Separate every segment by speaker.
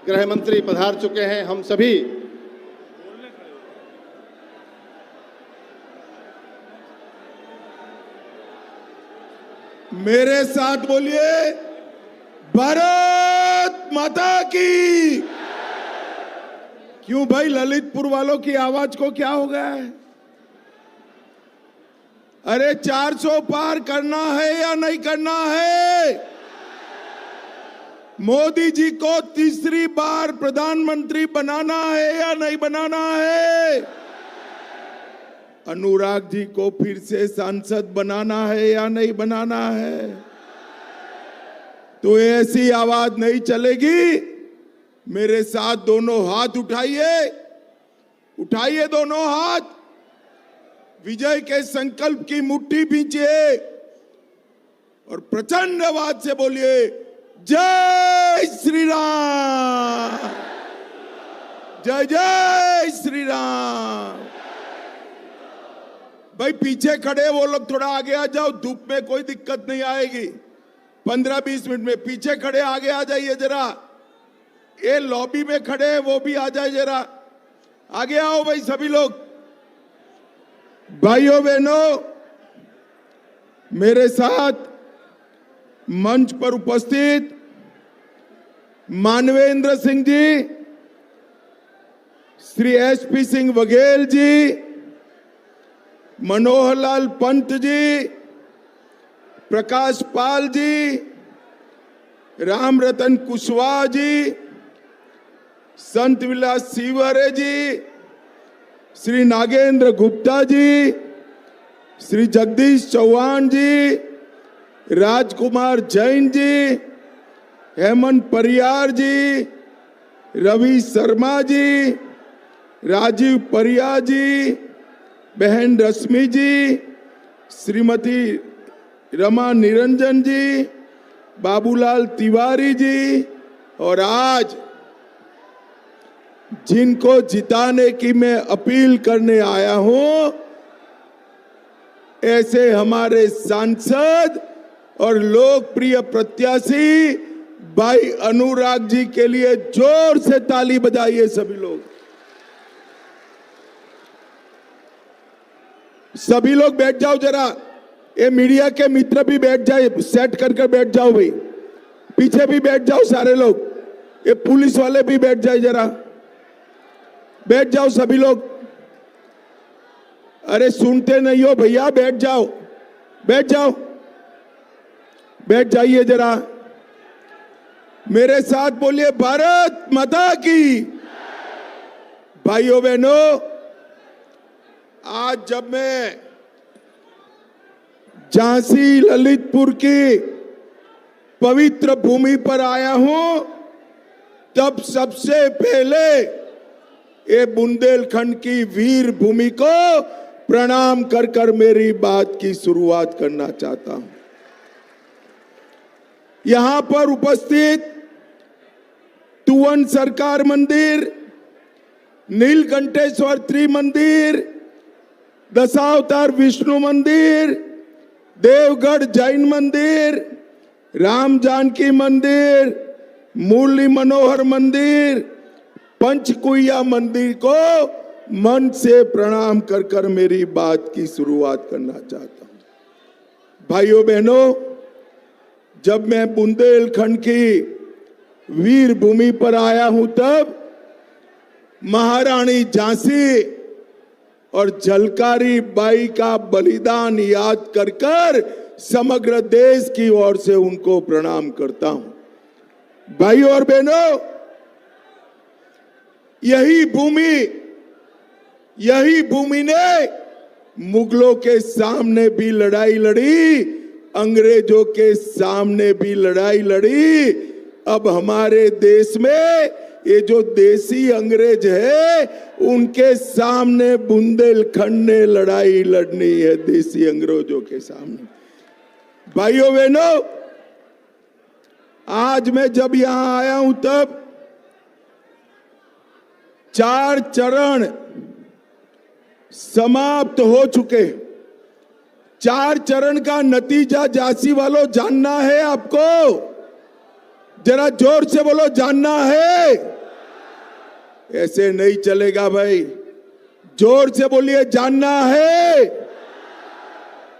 Speaker 1: गृह मंत्री पधार चुके हैं। हम सभी
Speaker 2: मेरे साथ बोलिए, भारत माता की। क्यों भाई, ललितपुर वालों की आवाज को क्या हो गया है? अरे 400 पार करना है या नहीं करना है? मोदी जी को तीसरी बार प्रधानमंत्री बनाना है या नहीं बनाना है? अनुराग जी को फिर से सांसद बनाना है या नहीं बनाना है? तो ऐसी आवाज नहीं चलेगी। मेरे साथ दोनों हाथ उठाइए, उठाइए दोनों हाथ, विजय के संकल्प की मुट्ठी भींचिए और प्रचंड आवाज से बोलिए, जय श्री राम, जय जय श्री राम। भाई पीछे खड़े वो लोग थोड़ा आगे आ जाओ, धूप में कोई दिक्कत नहीं आएगी। 15-20 मिनट में पीछे खड़े आगे आ जाइए जरा। ये लॉबी में खड़े हैं वो भी आ जाए जरा, आगे आओ भाई सभी लोग। भाइयों बहनों, मेरे साथ मंच पर उपस्थित मानवेंद्र सिंह जी, श्री SP सिंह बघेल जी, मनोहर लाल पंत जी, प्रकाश पाल जी, राम रतन कुशवाहा जी, संत विलास सीवरे जी, श्री नागेंद्र गुप्ता जी, श्री जगदीश चौहान जी, राजकुमार जैन जी, हेमंत परियार जी, रवि शर्मा जी, राजीव परिया जी, बहन रश्मि जी, श्रीमती रमा निरंजन जी, बाबूलाल तिवारी जी, और आज जिनको जिताने की मैं अपील करने आया हूं, ऐसे हमारे सांसद और लोकप्रिय प्रत्याशी भाई अनुराग जी के लिए जोर से ताली बजाइए सभी लोग। सभी लोग बैठ जाओ जरा, ये मीडिया के मित्र भी बैठ जाए, सेट कर बैठ जाओ भाई, पीछे भी बैठ जाओ सारे लोग, ये पुलिस वाले भी बैठ जाए जरा, बैठ जाओ सभी लोग। अरे सुनते नहीं हो भैया, बैठ जाओ, बैठ जाओ, बैठ जाइए जरा। मेरे साथ बोलिए, भारत माता की। भाइयों बहनों, आज जब मैं झांसी ललितपुर की पवित्र भूमि पर आया हूं, तब सबसे पहले ये बुंदेलखंड की वीर भूमि को प्रणाम कर मेरी बात की शुरुआत करना चाहता हूं। यहां पर उपस्थित तुवन सरकार मंदिर, नीलकंठेश्वर त्रिमंदिर, दशावतार विष्णु मंदिर, देवगढ़ जैन मंदिर, राम जानकी मंदिर, मुरली मनोहर मंदिर, पंचकुइया मंदिर को मन से प्रणाम कर मेरी बात की शुरुआत करना चाहता हूं। भाइयों बहनों, जब मैं बुंदेलखंड की वीर भूमि पर आया हूं, तब महारानी झांसी और झलकारी बाई का बलिदान याद कर समग्र देश की ओर से उनको प्रणाम करता हूं। भाइयों और बहनों, यही भूमि ने मुगलों के सामने भी लड़ाई लड़ी, अंग्रेजों के सामने भी लड़ाई लड़ी। अब हमारे देश में ये जो देसी अंग्रेज है, उनके सामने बुंदेलखंड ने लड़ाई लड़नी है, देसी अंग्रेजों के सामने। भाइयों बहनों, आज मैं जब यहां आया हूं, तब 4 चरण समाप्त हो चुके। 4 चरण का नतीजा झांसी वालों जानना है आपको? जरा जोर से बोलो, जानना है? ऐसे नहीं चलेगा भाई, जोर से बोलिए, जानना है।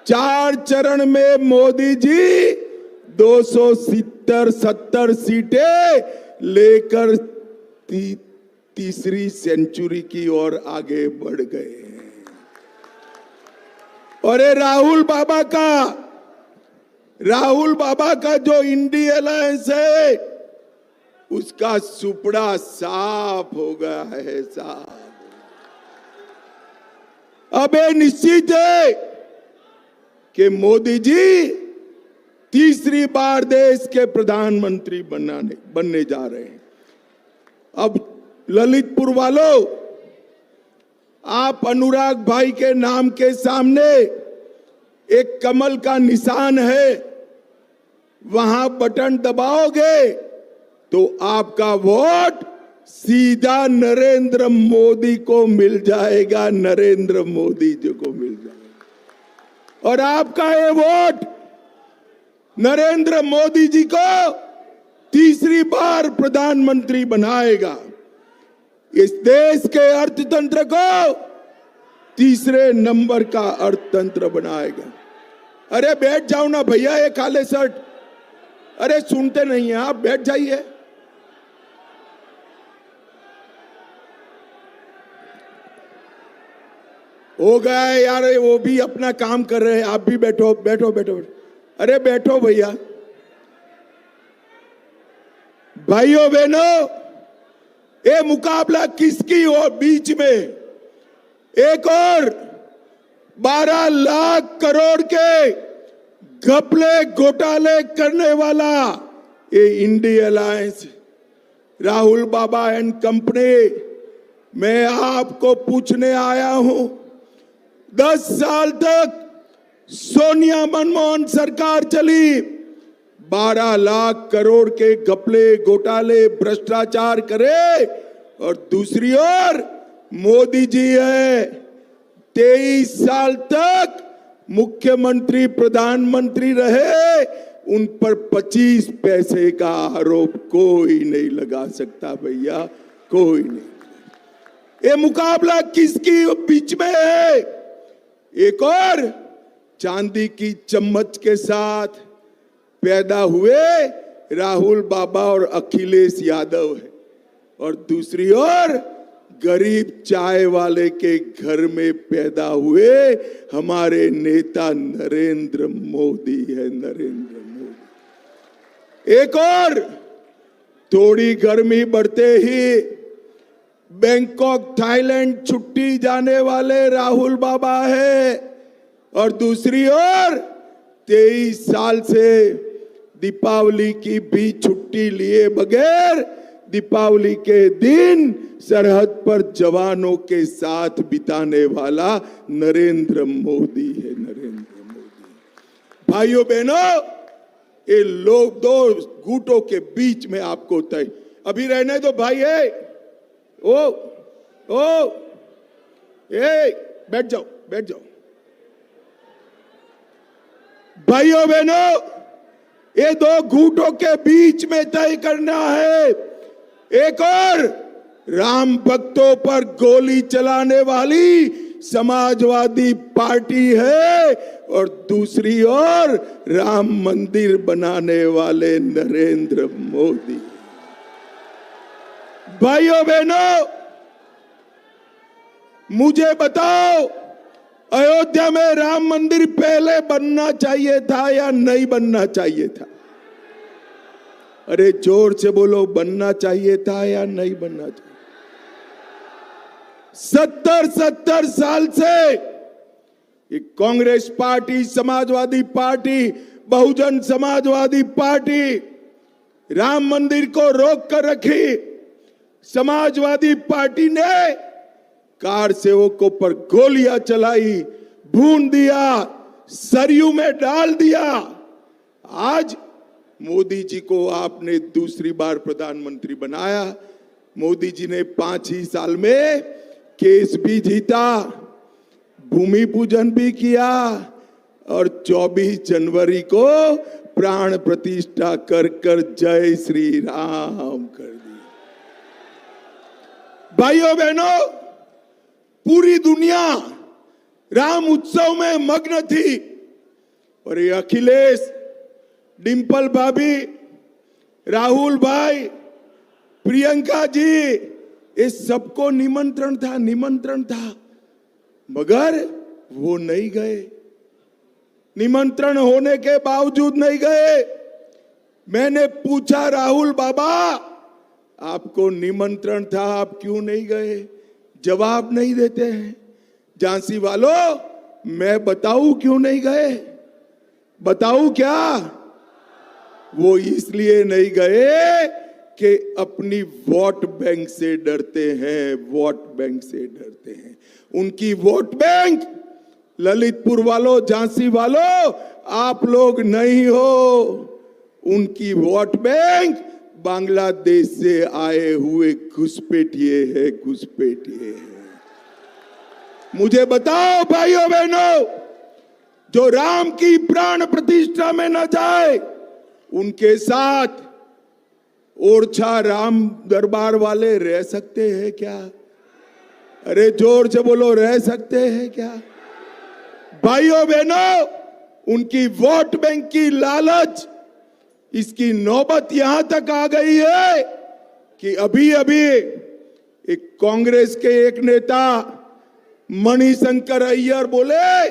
Speaker 2: 4 चरण में मोदी जी 270 सीटें लेकर तीसरी सेंचुरी की ओर आगे बढ़ गए हैं। और ये राहुल बाबा का जो इंडिया अलायंस है, उसका सुपड़ा साफ हो गया है, साफ। अब ये निश्चित है कि मोदी जी तीसरी बार देश के प्रधानमंत्री बनने जा रहे हैं। अब ललितपुर वालों, आप अनुराग भाई के नाम के सामने एक कमल का निशान है, वहां बटन दबाओगे तो आपका वोट सीधा नरेंद्र मोदी को मिल जाएगा, नरेंद्र मोदी जी को मिल जाएगा। और आपका ये वोट नरेंद्र मोदी जी को तीसरी बार प्रधानमंत्री बनाएगा, इस देश के अर्थतंत्र को तीसरे नंबर का अर्थतंत्र बनाएगा। अरे बैठ जाओ ना भैया, ये काले शर्ट, अरे सुनते नहीं हैं आप, बैठ जाइए। हो गया यार, वो भी अपना काम कर रहे हैं, आप भी बैठो बैठो बैठो, अरे बैठो भैया। भाइयों बहनों, ये मुकाबला किसकी और बीच में एक और 12 लाख करोड़ के घपले घोटाले करने वाला ये India alliance, Rahul Baba and company. मैं आपको पूछने आया हूं, 10 साल तक सोनिया मनमोहन सरकार चली, 12 लाख करोड़ के घपले घोटाले भ्रष्टाचार करे, और दूसरी ओर मोदी जी है, 23 साल तक मुख्यमंत्री प्रधानमंत्री रहे, उन पर 25 पैसे का आरोप कोई नहीं लगा सकता भैया, कोई नहीं। ये मुकाबला किसकी बीच में है? एक और चांदी की चम्मच के साथ पैदा हुए राहुल बाबा और अखिलेश यादव है, और दूसरी ओर गरीब चाय वाले के घर में पैदा हुए हमारे नेता नरेंद्र मोदी है, नरेंद्र मोदी। एक और थोड़ी गर्मी बढ़ते ही बैंकॉक थाईलैंड छुट्टी जाने वाले राहुल बाबा है, और दूसरी ओर 23 साल से दीपावली की भी छुट्टी लिए बगैर दीपावली के दिन सरहद पर जवानों के साथ बिताने वाला नरेंद्र मोदी है, नरेंद्र मोदी। भाइयों बहनों, ये लोग दो गुटों के बीच में आपको तय अभी रहने दो भाई। है ओ बैठ जाओ बैठ जाओ। भाइयों बहनों, ये दो गुटों के बीच में तय करना है। एक और राम भक्तों पर गोली चलाने वाली समाजवादी पार्टी है, और दूसरी ओर राम मंदिर बनाने वाले नरेंद्र मोदी। भाइयों बहनों, मुझे बताओ, अयोध्या में राम मंदिर पहले बनना चाहिए था या नहीं बनना चाहिए था? अरे जोर से बोलो, बनना चाहिए था या नहीं बनना चाहिए? 70 साल से ये Congress party, Samajwadi party, Bahujan Samajwadi party Ram मंदिर को रोक कर रखी। समाजवादी पार्टी ने कार सेवकों पर गोलियां चलाई, भून दिया, सरयू में डाल दिया। आज मोदी जी को आपने दूसरी बार प्रधानमंत्री बनाया। मोदी जी ने 5 ही साल में केस भी जीता, भूमि पूजन भी किया, और 24 जनवरी को प्राण प्रतिष्ठा कर कर जय श्री राम कर दिया। भाइयों बहनों, पूरी दुनिया राम उत्सव में मग्न थी और ये अखिलेश, डिंपल भाभी, राहुल भाई, प्रियंका जी, ये सबको निमंत्रण था, मगर वो नहीं गए। निमंत्रण होने के बावजूद नहीं गए। मैंने पूछा, राहुल बाबा आपको निमंत्रण था, आप क्यों नहीं गए? जवाब नहीं देते हैं। झांसी वालों, मैं बताऊं क्यों नहीं गए? बताऊं क्या? वो इसलिए नहीं गए कि अपनी वोट बैंक से डरते हैं, वोट बैंक से डरते हैं। उनकी वोट बैंक ललितपुर वालों, झांसी वालों, आप लोग नहीं हो। उनकी वोट बैंक बांग्लादेश से आए हुए घुसपैठिए है, घुसपैठिए है। मुझे बताओ भाइयों बहनों, जो राम की प्राण प्रतिष्ठा में न जाए, उनके साथ ओरछा राम दरबार वाले रह सकते हैं क्या? अरे जोर से बोलो, रह सकते हैं क्या? भाइयों बहनों, उनकी वोट बैंक की लालच, इसकी नौबत यहां तक आ गई है कि अभी अभी एक कांग्रेस के एक नेता मणिशंकर अय्यर बोले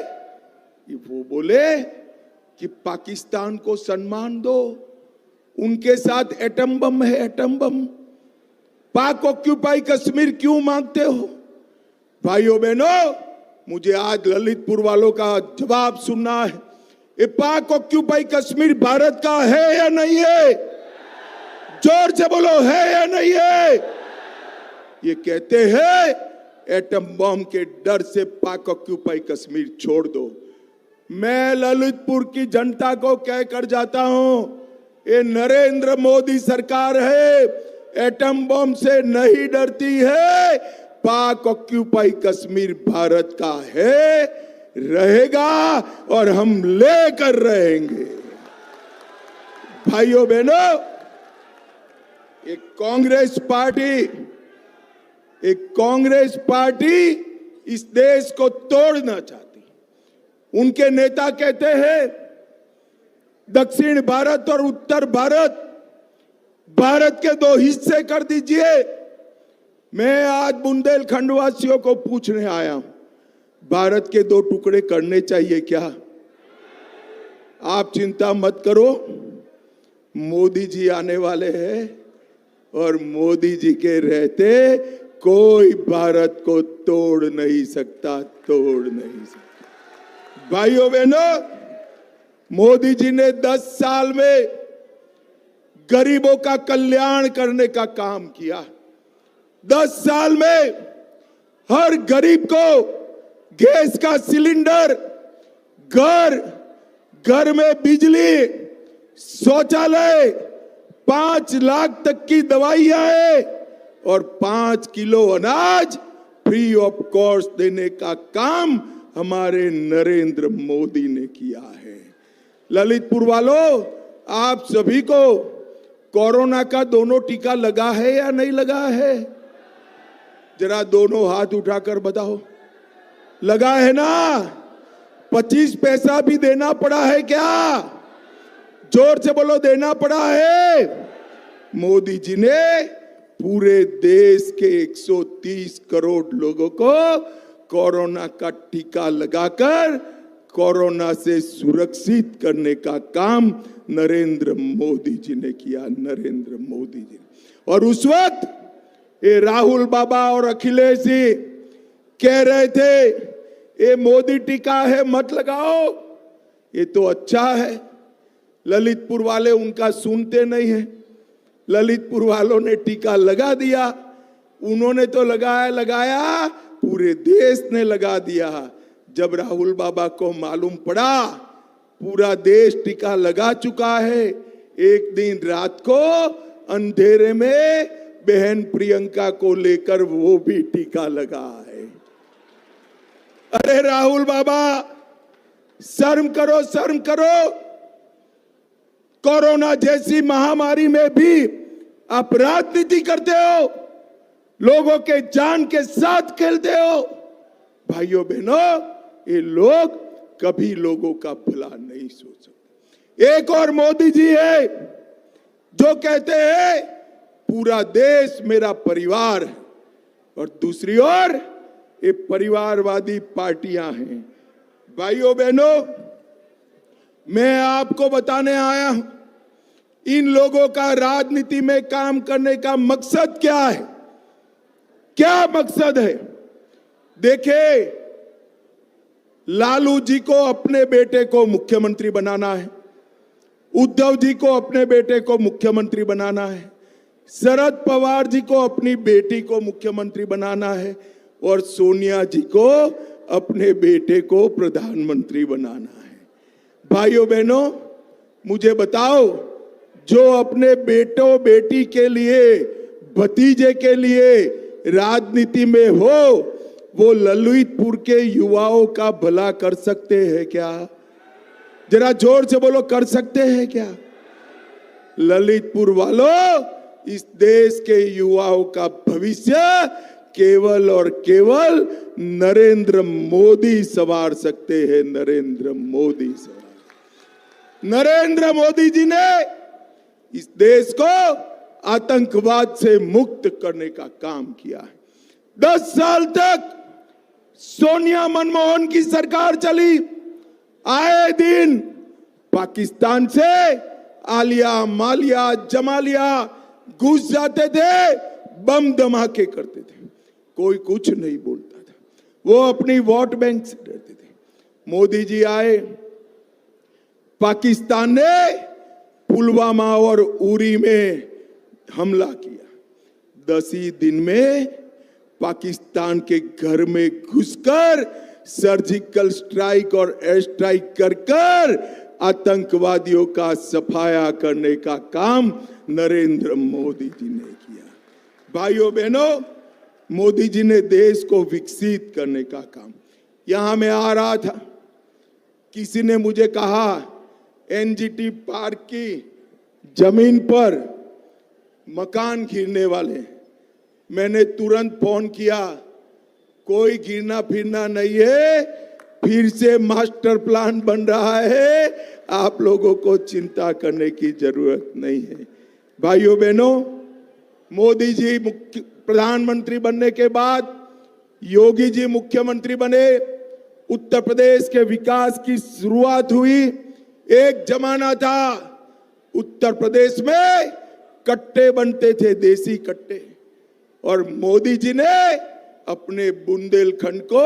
Speaker 2: कि पाकिस्तान को सम्मान दो, उनके साथ एटम बम है, एटम बम। पाक ऑक्यूपाई कश्मीर क्यों मांगते हो? भाइयों बहनों, मुझे आज ललितपुर वालों का जवाब सुनना है। ये पाक ऑक्यूपाई कश्मीर भारत का है या नहीं है? जोर से बोलो, है या नहीं है? ये कहते हैं एटम बम के डर से पाक ऑक्यूपाई कश्मीर छोड़ दो। मैं ललितपुर की जनता को कहकर जाता हूं, ये नरेंद्र मोदी सरकार है, एटम बम से नहीं डरती है। पाक ऑक्यूपाई कश्मीर भारत का है, रहेगा और हम लेकर रहेंगे। भाइयों बहनों, एक कांग्रेस पार्टी इस देश को तोड़ना चाहती। उनके नेता कहते हैं दक्षिण भारत और उत्तर भारत के दो हिस्से कर दीजिए। मैं आज बुंदेलखंड वासियों को पूछने आया हूं, भारत के दो टुकड़े करने चाहिए क्या? आप चिंता मत करो, मोदी जी आने वाले हैं और मोदी जी के रहते कोई भारत को तोड़ नहीं सकता। भाइयों बहनों, मोदी जी ने 10 साल में गरीबों का कल्याण करने का काम किया। 10 साल में हर गरीब को गैस का सिलेंडर, घर में बिजली, शौचालय, 5 लाख तक की दवाइयां है और 5 किलो अनाज फ्री ऑफ कॉस्ट देने का काम हमारे नरेंद्र मोदी ने किया है। ललितपुर वालों, आप सभी को कोरोना का दोनों टीका लगा है या नहीं लगा है? जरा दोनों हाथ उठाकर बताओ, लगा है ना? 25 पैसा भी देना पड़ा है क्या? जोर से बोलो, देना पड़ा है। मोदी जी ने पूरे देश के 130 करोड़ लोगों को कोरोना का टीका लगाकर कोरोना से सुरक्षित करने का काम नरेंद्र मोदी जी ने किया, नरेंद्र मोदी जी ने। और उस वक्त ये राहुल बाबा और अखिलेश जी कह रहे थे ये मोदी टीका है, मत लगाओ, ये तो अच्छा है। ललितपुर वाले उनका सुनते नहीं है। ललितपुर वालों ने टीका लगा दिया। उन्होंने तो लगाया, पूरे देश ने लगा दिया। जब राहुल बाबा को मालूम पड़ा पूरा देश टीका लगा चुका है, एक दिन रात को अंधेरे में बहन प्रियंका को लेकर वो भी टीका लगा है। अरे राहुल बाबा, शर्म करो, शर्म करो। कोरोना जैसी महामारी में भी आप राजनीति करते हो। लोगों के जान के साथ खेलते हो। भाइयों बहनों, ये लोग कभी लोगों का भला नहीं सोच सकते। एक और मोदी जी है जो कहते हैं पूरा देश मेरा परिवार है, और दूसरी ओर ये परिवारवादी पार्टियां हैं। भाइयों बहनों, मैं आपको बताने आया हूं इन लोगों का राजनीति में काम करने का मकसद क्या है। क्या मकसद है? देखिए, लालू जी को अपने बेटे को मुख्यमंत्री बनाना है, उद्धव जी को अपने बेटे को मुख्यमंत्री बनाना है, शरद पवार जी को अपनी बेटी को मुख्यमंत्री बनाना है, और सोनिया जी को अपने बेटे को प्रधानमंत्री बनाना है। भाइयों बहनों, मुझे बताओ, जो अपने बेटों बेटी के लिए, भतीजे के लिए राजनीति में हो, वो ललितपुर के युवाओं का भला कर सकते हैं क्या? जरा जोर से बोलो, कर सकते हैं क्या? ललितपुर वालों, इस देश के युवाओं का भविष्य केवल और केवल नरेंद्र मोदी संवार सकते हैं। नरेंद्र मोदी नरेंद्र मोदी जी ने इस देश को आतंकवाद से मुक्त करने का काम किया है। 10 साल तक सोनिया मनमोहन की सरकार चली। आए दिन पाकिस्तान से आलिया, मालिया, जमालिया घुस जाते थे, बम धमाके करते थे, कोई कुछ नहीं बोलता था। वो अपनी वोट बैंक से डरते थे। मोदी जी आए, पाकिस्तान ने पुलवामा और उरी में हमला किया। 10 ही दिन में पाकिस्तान के घर में घुसकर सर्जिकल स्ट्राइक और एयर स्ट्राइक कर आतंकवादियों का सफाया करने का काम नरेंद्र मोदी जी ने किया। भाइयों बहनों, मोदी जी ने देश को विकसित करने का काम। यहां मैं आ रहा था, किसी ने मुझे कहा एनजीटी पार्क की जमीन पर मकान गिरने वाले। मैंने तुरंत फोन किया, कोई गिरना फिरना नहीं है, फिर से मास्टर प्लान बन रहा है, आप लोगों को चिंता करने की जरूरत नहीं है। भाइयों बहनों, मोदी जी प्रधानमंत्री बनने के बाद योगी जी मुख्यमंत्री बने, उत्तर प्रदेश के विकास की शुरुआत हुई। एक जमाना था उत्तर प्रदेश में कट्टे बनते थे, देसी कट्टे, और मोदी जी ने अपने बुंदेलखंड को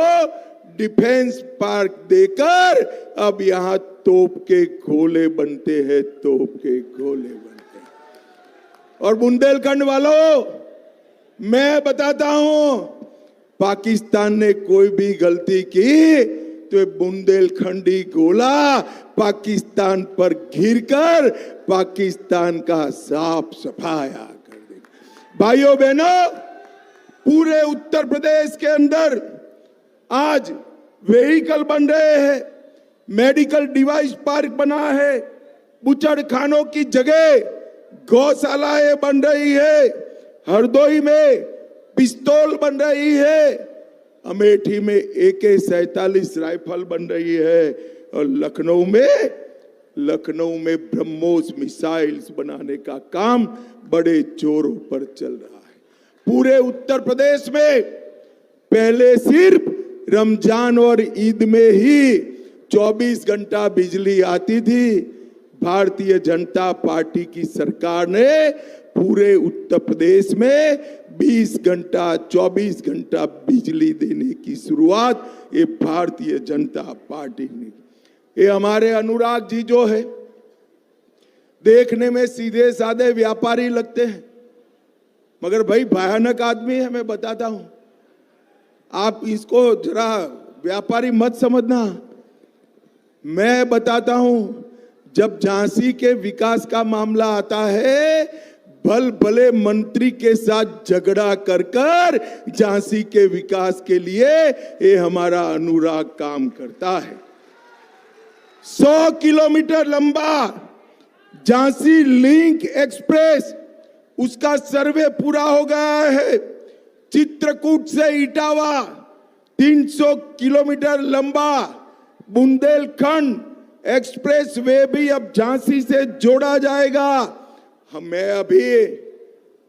Speaker 2: डिफेंस पार्क देकर अब यहां तोप के गोले बनते हैं, तोप के गोले बनते हैं। और बुंदेलखंड वालों, मैं बताता हूं, पाकिस्तान ने कोई भी गलती की तो बुंदेलखंडी गोला पाकिस्तान पर गिरकर पाकिस्तान का साफ सफाया कर देगा। भाइयों बहनों, पूरे उत्तर प्रदेश के अंदर आज व्हीकल बन रहे हैं, मेडिकल डिवाइस पार्क बना है, बुचड़ खानों की जगह गौशालाएं बन रही है, हरदोई में पिस्तौल बन रही है, अमेठी में AK-47 राइफल बन रही है, और लखनऊ में ब्रह्मोस मिसाइल्स बनाने का काम बड़े जोरों पर चल रहा है। पूरे उत्तर प्रदेश में पहले सिर्फ रमजान और ईद में ही 24 घंटा बिजली आती थी। भारतीय जनता पार्टी की सरकार ने पूरे उत्तर प्रदेश में 20 घंटा 24 घंटा बिजली देने की शुरुआत ये भारतीय जनता पार्टी ने। ये हमारे अनुराग जी जो है, देखने में सीधे साधे व्यापारी लगते हैं, मगर भाई भयानक आदमी है। मैं बताता हूं, आप इसको जरा व्यापारी मत समझना। मैं बताता हूं, जब झांसी के विकास का मामला आता है, भल भले मंत्री के साथ झगड़ा कर झांसी के विकास के लिए ये हमारा अनुराग काम करता है। 100 किलोमीटर लंबा झांसी लिंक एक्सप्रेस, उसका सर्वे पूरा हो गया है। चित्रकूट से इटावा 300 किलोमीटर लंबा बुंदेलखंड एक्सप्रेस वे भी अब झांसी से जोड़ा जाएगा।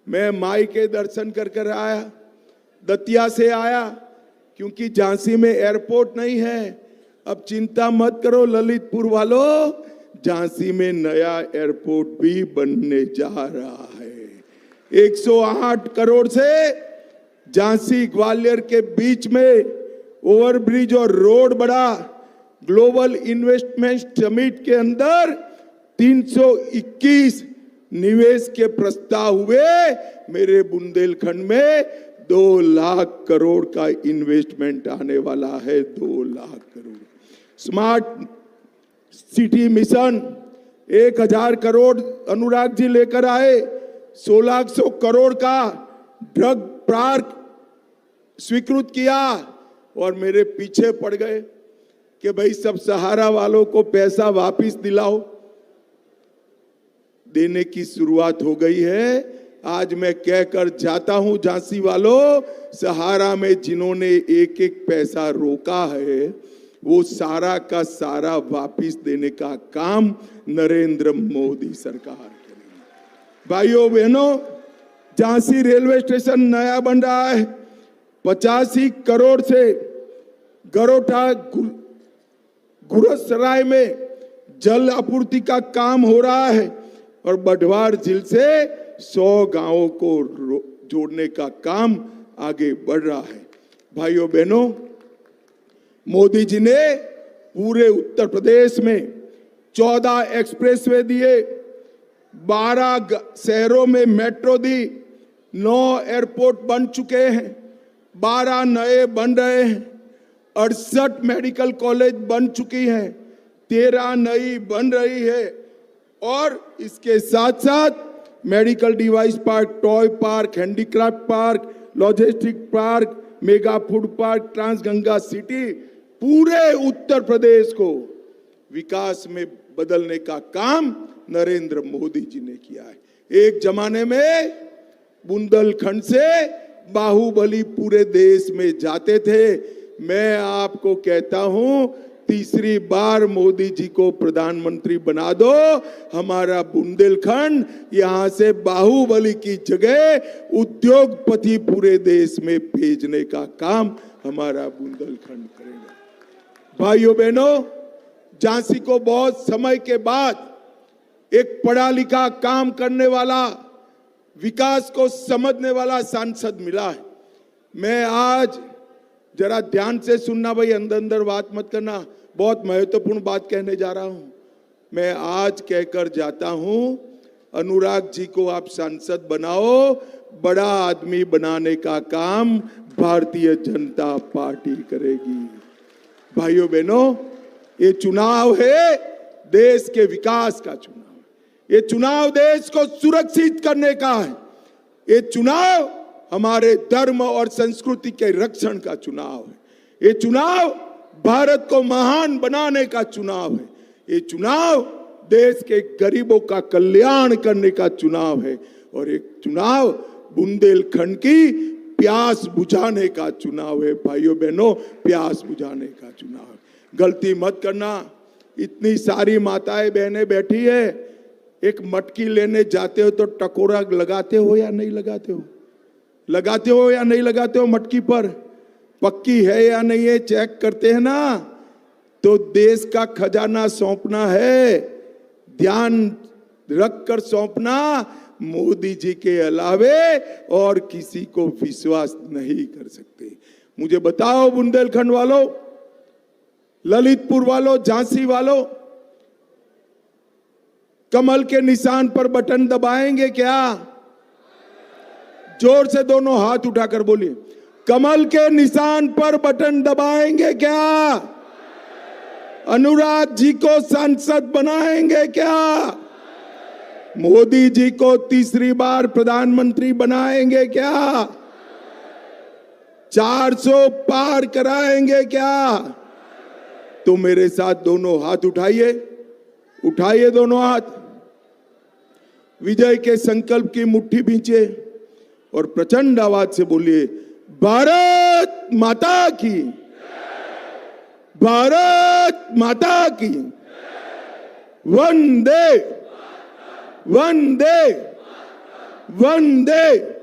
Speaker 2: मैं माई के दर्शन कर आया, दतिया से आया, क्योंकि झांसी में एयरपोर्ट नहीं है। अब चिंता मत करो ललितपुर वालों, झांसी में नया एयरपोर्ट भी बनने जा रहा है। 108 करोड़ से झांसी ग्वालियर के बीच में ओवरब्रिज और रोड बड़ा। ग्लोबल इन्वेस्टमेंट समिट के अंदर 321 निवेश के प्रस्ताव हुए। मेरे बुंदेलखंड में 2 लाख करोड़ का इन्वेस्टमेंट आने वाला है, 2 lakh crore. Smart city mission 1000 crore Anurag ji लेकर आए। 1600 करोड़ का ड्रग पार्क स्वीकृत किया और मेरे पीछे पड़ गए कि भाई सब सहारा वालों को पैसा वापस दिलाओ। देने की शुरुआत हो गई है। आज मैं कहकर जाता हूं झांसी वालों, सहारा में जिन्होंने एक एक पैसा रोका है वो सारा का सारा वापस देने का काम नरेंद्र मोदी सरकार करेगी। भाइयों बहनों, झांसी रेलवे स्टेशन नया बन रहा है। 85 करोड़ से गरोटा गुरसराय में जल आपूर्ति का काम हो रहा है और बढ़वार झील से 100 गांवों को जोड़ने का काम आगे बढ़ रहा है। भाइयों बहनों, मोदी जी ने पूरे उत्तर प्रदेश में 14 एक्सप्रेसवे दिए, 12 शहरों में मेट्रो दी, 9 एयरपोर्ट बन चुके हैं, 12 नए बन रहे हैं, 68 मेडिकल कॉलेज बन चुकी हैं, 13 नई बन रही है और इसके साथ साथ medical device park, toy park, handicraft park, logistic park, mega food park, Trans Ganga city, पूरे उत्तर प्रदेश को विकास में बदलने का काम नरेंद्र मोदी जी ने किया है। एक जमाने में बुंदेलखंड से बाहुबली पूरे देश में जाते थे। मैं आपको कहता हूं, तीसरी बार मोदी जी को प्रधानमंत्री बना दो, हमारा बुंदेलखंड यहां से बाहुबली की जगह उद्योगपति पूरे देश में भेजने का काम हमारा बुंदेलखंड करेगा। भाइयों बहनों, झांसी को बहुत समय के बाद एक पढ़ा लिखा काम करने वाला, विकास को समझने वाला सांसद मिला है। मैं आज जरा ध्यान से सुनना भाई, अंदर अंदर बात मत करना, बहुत महत्वपूर्ण बात कहने जा रहा हूं। मैं आज कहकर जाता हूं, अनुराग जी को आप सांसद बनाओ, बड़ा आदमी बनाने का काम भारतीय जनता पार्टी करेगी। भाइयों बहनों, ये चुनाव है देश के विकास का चुनाव। ये चुनाव देश को सुरक्षित करने का है। ये चुनाव हमारे धर्म और संस्कृति के रक्षण का चुनाव है। ये चुनाव भारत को महान बनाने का चुनाव है। ये चुनाव देश के गरीबों का कल्याण करने का चुनाव है और एक चुनाव बुंदेलखंड की प्यास बुझाने का चुनाव है। भाइयों बहनों, प्यास बुझाने का चुनाव है। गलती मत करना, इतनी सारी माताएं बहनें बैठी है, एक मटकी लेने जाते हो तो टकोरा लगाते हो या नहीं लगाते हो? लगाते हो या नहीं लगाते हो? मटकी पर पक्की है या नहीं है चेक करते हैं ना। तो देश का खजाना सौंपना है, ध्यान रखकर सौंपना। मोदी जी के अलावे और किसी को विश्वास नहीं कर सकते। मुझे बताओ बुंदेलखंड वालों, ललितपुर वालों, झांसी वालों, कमल के निशान पर बटन दबाएंगे क्या? जोर से दोनों हाथ उठाकर बोलिए, कमल के निशान पर बटन दबाएंगे क्या? अनुराग जी को सांसद बनाएंगे क्या? मोदी जी को तीसरी बार प्रधानमंत्री बनाएंगे क्या? 400 पार कराएंगे क्या? तो मेरे साथ दोनों हाथ उठाइए, उठाइए दोनों हाथ, विजय के संकल्प की मुट्ठी भींचे और प्रचंड आवाज से बोलिए, भारत माता की, भारत माता की। वंदे वंदे वंदे।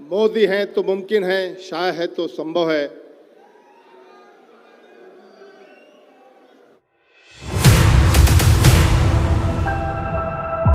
Speaker 1: मोदी हैं तो मुमकिन है, शाह है तो संभव है।